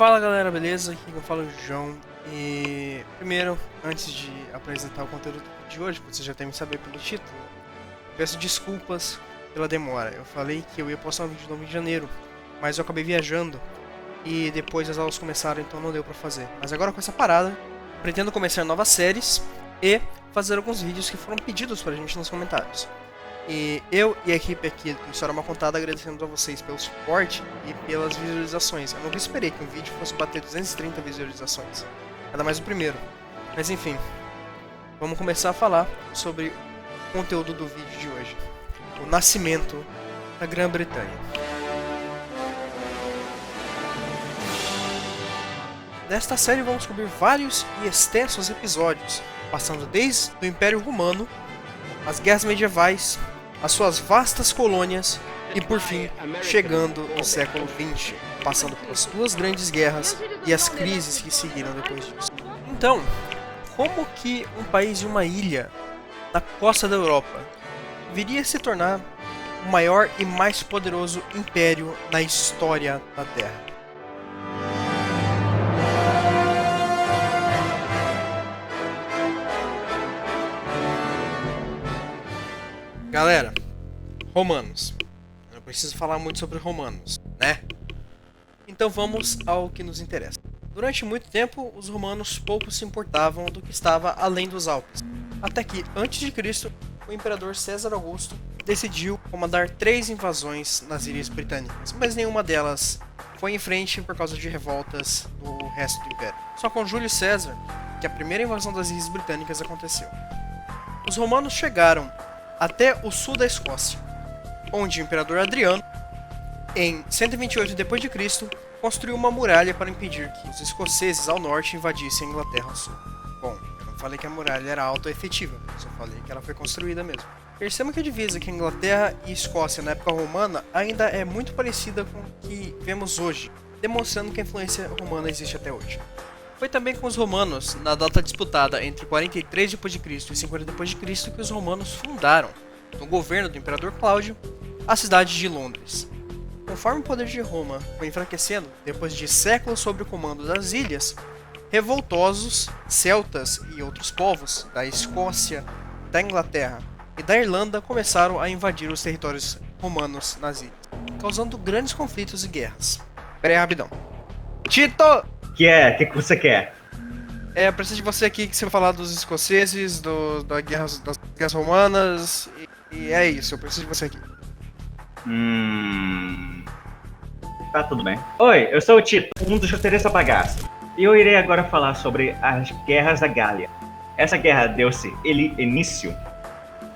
Fala galera, beleza? Aqui que eu falo é o João. E primeiro, antes de apresentar o conteúdo de hoje, você já deve saber pelo título, peço desculpas pela demora. Eu falei que eu ia postar um vídeo novo em janeiro, mas eu acabei viajando e depois as aulas começaram, então não deu pra fazer. Mas agora com essa parada, pretendo começar novas séries e fazer alguns vídeos que foram pedidos pra gente nos comentários. E eu e a equipe aqui do História Mal Contada agradecemos a vocês pelo suporte e pelas visualizações. Eu nunca esperei que um vídeo fosse bater 230 visualizações, ainda mais o primeiro. Mas enfim, vamos começar a falar sobre o conteúdo do vídeo de hoje. O nascimento da Grã-Bretanha. Nesta série vamos cobrir vários e extensos episódios, passando desde o Império Romano, as guerras medievais, as suas vastas colônias e, por fim, chegando no século XX, passando pelas duas grandes guerras e as crises que seguiram depois disso. Então, como que um país e uma ilha na costa da Europa viria a se tornar o maior e mais poderoso império na história da Terra? Galera, romanos. Eu não preciso falar muito sobre romanos, né? Então vamos ao que nos interessa. Durante muito tempo, os romanos pouco se importavam do que estava além dos Alpes. Até que, antes de Cristo, o imperador César Augusto decidiu comandar 3 invasões nas Ilhas Britânicas, mas nenhuma delas foi em frente por causa de revoltas do resto do império. Só com Júlio César que a primeira invasão das Ilhas Britânicas aconteceu. Os romanos chegaram até o sul da Escócia, onde o imperador Adriano, em 128 d.C., construiu uma muralha para impedir que os escoceses ao norte invadissem a Inglaterra ao sul. Bom, eu não falei que a muralha era auto-efetiva, só falei que ela foi construída mesmo. Percebam que a divisa que Inglaterra e Escócia na época romana ainda é muito parecida com o que vemos hoje, demonstrando que a influência romana existe até hoje. Foi também com os romanos, na data disputada entre 43 d.C. e 50 d.C., que os romanos fundaram, no governo do imperador Cláudio, a cidade de Londres. Conforme o poder de Roma foi enfraquecendo, depois de séculos sob o comando das ilhas, revoltosos, celtas e outros povos da Escócia, da Inglaterra e da Irlanda começaram a invadir os territórios romanos nas ilhas, causando grandes conflitos e guerras. Pera aí, rapidão. Tito! O que você quer? Eu preciso de você aqui que você vai falar dos escoceses, das guerras romanas, e é isso, eu preciso de você aqui. Tá tudo bem. Oi, eu sou o Tito, um dos roteiristas da bagaça. E eu irei agora falar sobre as guerras da Gália. Essa guerra deu-se início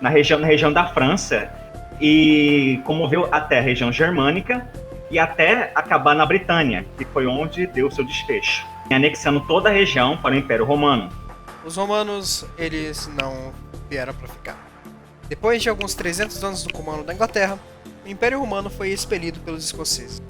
na região da França e comoveu até a região germânica e até acabar na Britânia, que foi onde deu seu desfecho, anexando toda a região para o Império Romano. Os romanos, eles não vieram para ficar. Depois de alguns 300 anos do comando da Inglaterra, o Império Romano foi expelido pelos escoceses.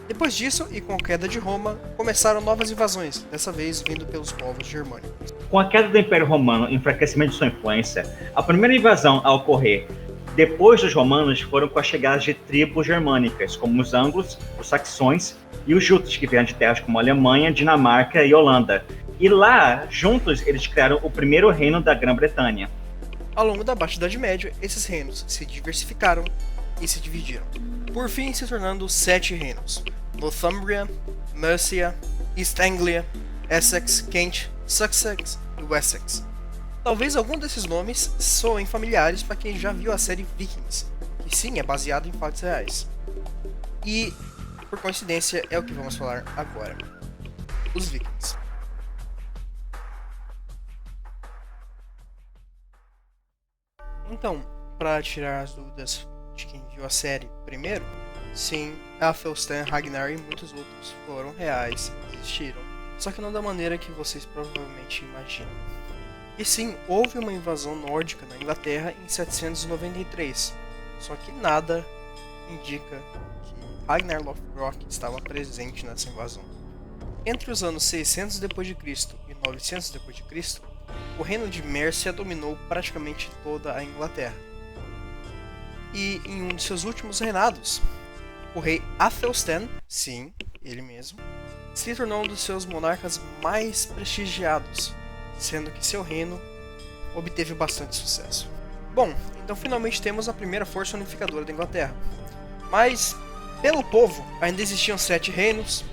Depois disso, e com a queda de Roma, começaram novas invasões, dessa vez vindo pelos povos germânicos. Com a queda do Império Romano e o enfraquecimento de sua influência, a primeira invasão a ocorrer depois dos romanos foram com a chegada de tribos germânicas, como os anglos, os saxões e os jutos, que vieram de terras como Alemanha, Dinamarca e Holanda. E lá, juntos, eles criaram o primeiro reino da Grã-Bretanha. Ao longo da Baixa Idade Média, esses reinos se diversificaram e se dividiram, por fim se tornando 7 reinos: Northumbria, Mercia, East Anglia, Essex, Kent, Sussex e Wessex. Talvez algum desses nomes soem familiares para quem já viu a série Vikings, que sim, é baseado em fatos reais. E, por coincidência, é o que vamos falar agora. Os Vikings. Então, para tirar as dúvidas de quem viu a série primeiro, sim, Athelstan, Ragnar e muitos outros foram reais, existiram, só que não da maneira que vocês provavelmente imaginam. E sim, houve uma invasão nórdica na Inglaterra em 793, só que nada indica que Ragnar Lothbrok estava presente nessa invasão. Entre os anos 600 d.C. e 900 d.C., o reino de Mercia dominou praticamente toda a Inglaterra. E em um de seus últimos reinados, o rei Athelstan, sim, ele mesmo, se tornou um dos seus monarcas mais prestigiados, sendo que seu reino obteve bastante sucesso. Bom, então finalmente temos a primeira força unificadora da Inglaterra. Mas, pelo povo, ainda existiam 7 reinos,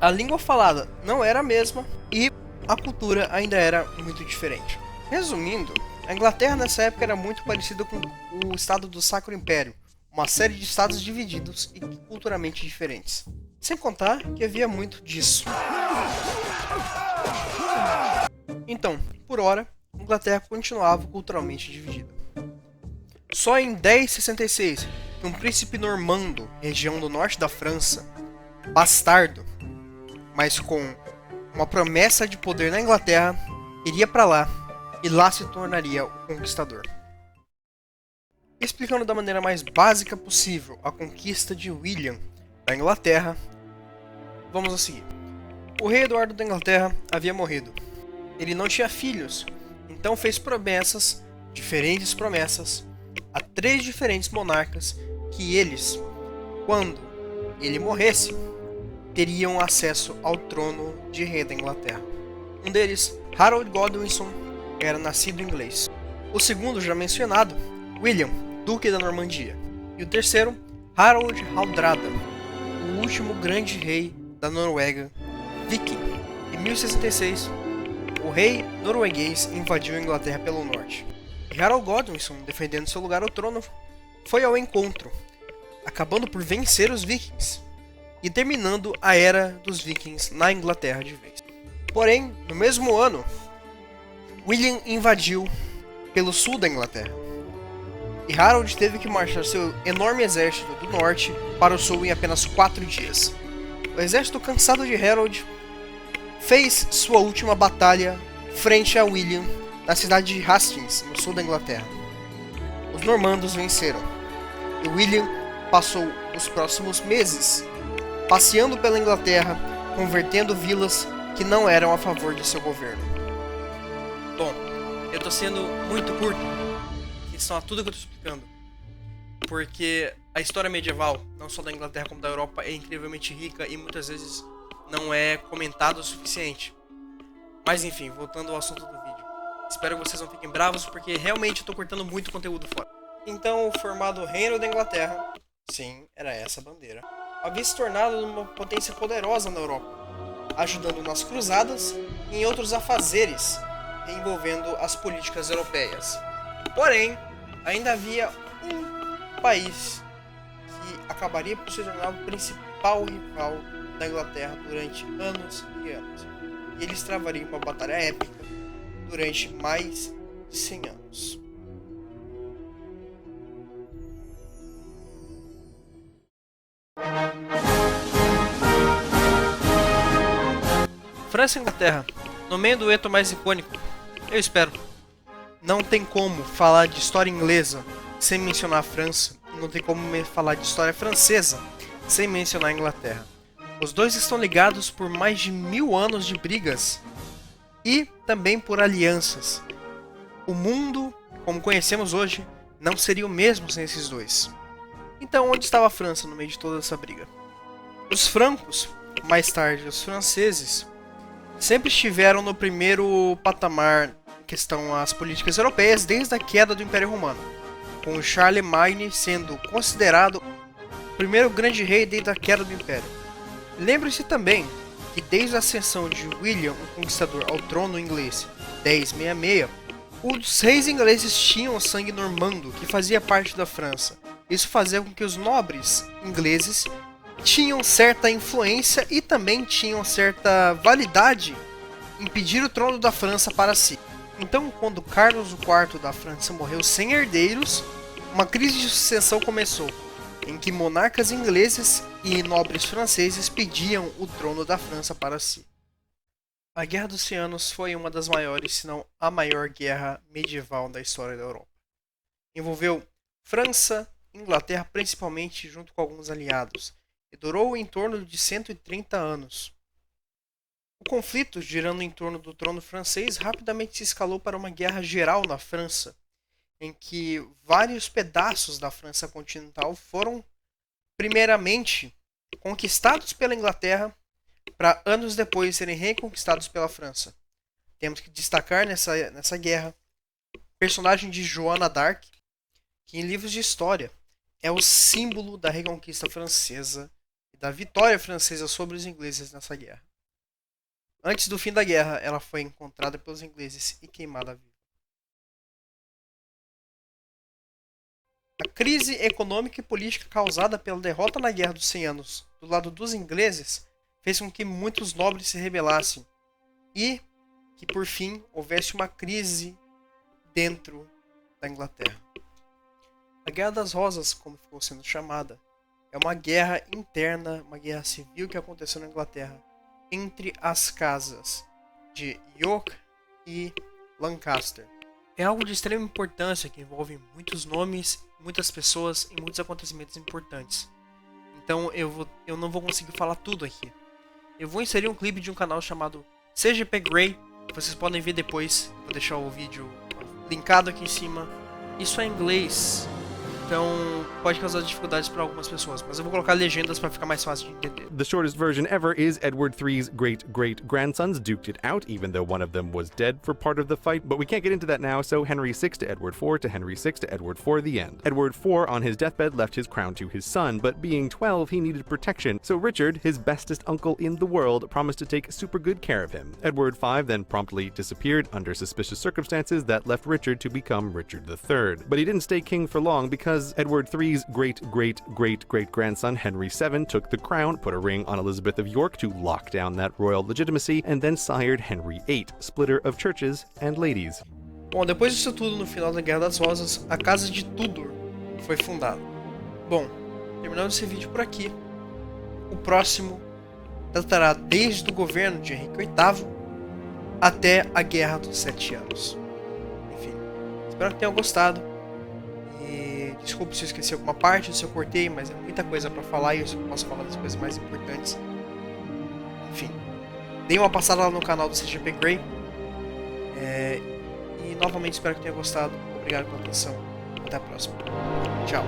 a língua falada não era a mesma e a cultura ainda era muito diferente. Resumindo, a Inglaterra nessa época era muito parecida com o estado do Sacro Império, uma série de estados divididos e culturalmente diferentes. Sem contar que havia muito disso. Então, por hora, a Inglaterra continuava culturalmente dividida. Só em 1066, que um príncipe normando, região do norte da França, bastardo, mas com uma promessa de poder na Inglaterra, iria para lá e lá se tornaria o conquistador. Explicando da maneira mais básica possível a conquista de William da Inglaterra, vamos a seguir. O rei Eduardo da Inglaterra havia morrido. Ele não tinha filhos, então fez promessas, diferentes promessas, a 3 diferentes monarcas que eles, quando ele morresse, teriam acesso ao trono de rei da Inglaterra. Um deles, Harold Godwinson, era nascido inglês. O segundo, já mencionado, William, duque da Normandia. E o terceiro, Harold Hardrada, o último grande rei da Noruega, viking. Em 1066, o rei norueguês invadiu a Inglaterra pelo norte. E Harold Godwinson, defendendo seu lugar ao trono, foi ao encontro, acabando por vencer os vikings e terminando a era dos vikings na Inglaterra de vez. Porém, no mesmo ano, William invadiu pelo sul da Inglaterra e Harold teve que marchar seu enorme exército do norte para o sul em apenas 4 dias. O exército cansado de Harold fez sua última batalha frente a William na cidade de Hastings, no sul da Inglaterra. Os normandos venceram e William passou os próximos meses passeando pela Inglaterra, convertendo vilas que não eram a favor de seu governo. Bom, eu estou sendo muito curto em relação a tudo que eu estou explicando, porque a história medieval, não só da Inglaterra como da Europa, é incrivelmente rica e muitas vezes não é comentado o suficiente. Mas enfim, voltando ao assunto do vídeo. Espero que vocês não fiquem bravos, porque realmente eu estou cortando muito conteúdo fora. Então, o formado Reino da Inglaterra, sim, era essa a bandeira, havia se tornado uma potência poderosa na Europa, ajudando nas cruzadas e em outros afazeres envolvendo as políticas europeias. Porém, ainda havia um país que acabaria por se tornar o principal rival da Inglaterra durante anos e anos. E eles travariam uma batalha épica durante mais de 100 anos. França e Inglaterra, no meio do dueto mais icônico, eu espero. Não tem como falar de história inglesa sem mencionar a França, não tem como falar de história francesa sem mencionar a Inglaterra. Os dois estão ligados por mais de 1000 anos de brigas e também por alianças. O mundo, como conhecemos hoje, não seria o mesmo sem esses dois. Então, onde estava a França no meio de toda essa briga? Os francos, mais tarde os franceses, sempre estiveram no primeiro patamar em questão às políticas europeias desde a queda do Império Romano, com Charlemagne sendo considerado o primeiro grande rei desde a queda do Império. Lembre-se também que desde a ascensão de William, o Conquistador, ao trono inglês 1066, os reis ingleses tinham sangue normando que fazia parte da França. Isso fazia com que os nobres ingleses tinham certa influência e também tinham certa validade em pedir o trono da França para si. Então, quando Carlos IV da França morreu sem herdeiros, uma crise de sucessão começou, em que monarcas ingleses e nobres franceses pediam o trono da França para si. A Guerra dos 100 Anos foi uma das maiores, se não a maior guerra medieval da história da Europa. Envolveu França e Inglaterra principalmente junto com alguns aliados, e durou em torno de 130 anos. O conflito, girando em torno do trono francês, rapidamente se escalou para uma guerra geral na França, em que vários pedaços da França continental foram, primeiramente, conquistados pela Inglaterra para anos depois serem reconquistados pela França. Temos que destacar nessa guerra o personagem de Joana d'Arc, que em livros de história é o símbolo da reconquista francesa e da vitória francesa sobre os ingleses nessa guerra. Antes do fim da guerra, ela foi encontrada pelos ingleses e queimada viva. A crise econômica e política causada pela derrota na Guerra dos 100 Anos do lado dos ingleses fez com que muitos nobres se rebelassem e que, por fim, houvesse uma crise dentro da Inglaterra. A Guerra das Rosas, como ficou sendo chamada, é uma guerra interna, uma guerra civil que aconteceu na Inglaterra entre as casas de York e Lancaster. É algo de extrema importância que envolve muitos nomes, muitas pessoas e muitos acontecimentos importantes. Então eu não vou conseguir falar tudo aqui. Eu vou inserir um clipe de um canal chamado CGP Grey, que vocês podem ver depois. Vou deixar o vídeo linkado aqui em cima. Isso é em inglês, então pode causar dificuldades para algumas pessoas, mas eu vou colocar legendas para ficar mais fácil de entender. The shortest version ever is Edward III's great-great-grandsons duked it out, even though one of them was dead for part of the fight, but we can't get into that now, so Henry VI to Edward IV to Henry VI to Edward IV, the end. Edward IV on his deathbed left his crown to his son, but being 12 he needed protection, so Richard, his bestest uncle in the world, promised to take super good care of him. Edward V then promptly disappeared under suspicious circumstances that left Richard to become Richard III. But he didn't stay king for long because Edward III's great-great-great-great-grandson Henry VII took the crown, put a ring on Elizabeth of York to lock down that royal legitimacy, and then sired Henry VIII, splitter of churches and ladies. Bom, depois disso tudo, no final da Guerra das Rosas, a Casa de Tudor foi fundada. Bom, terminando esse vídeo por aqui, o próximo tratará desde o governo de Henrique VIII até a Guerra dos 7 Anos. Enfim, espero que tenham gostado. Desculpe se eu esqueci alguma parte, se eu cortei, mas é muita coisa pra falar e eu só posso falar das coisas mais importantes. Enfim, dê uma passada lá no canal do CGP Grey. E novamente espero que tenha gostado. Obrigado pela atenção. Até a próxima. Tchau.